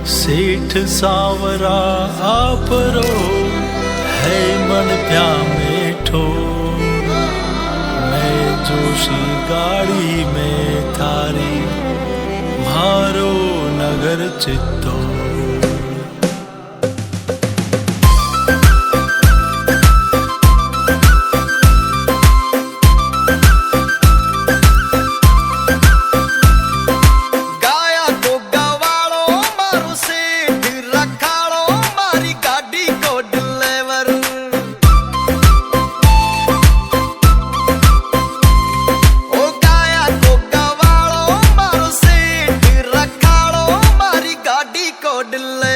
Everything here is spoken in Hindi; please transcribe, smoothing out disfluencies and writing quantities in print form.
सेठ सावरा आपरो है मन प्या मेठो। मैं जोशी गाड़ी में थारी मारो नगर चित्तो। Delay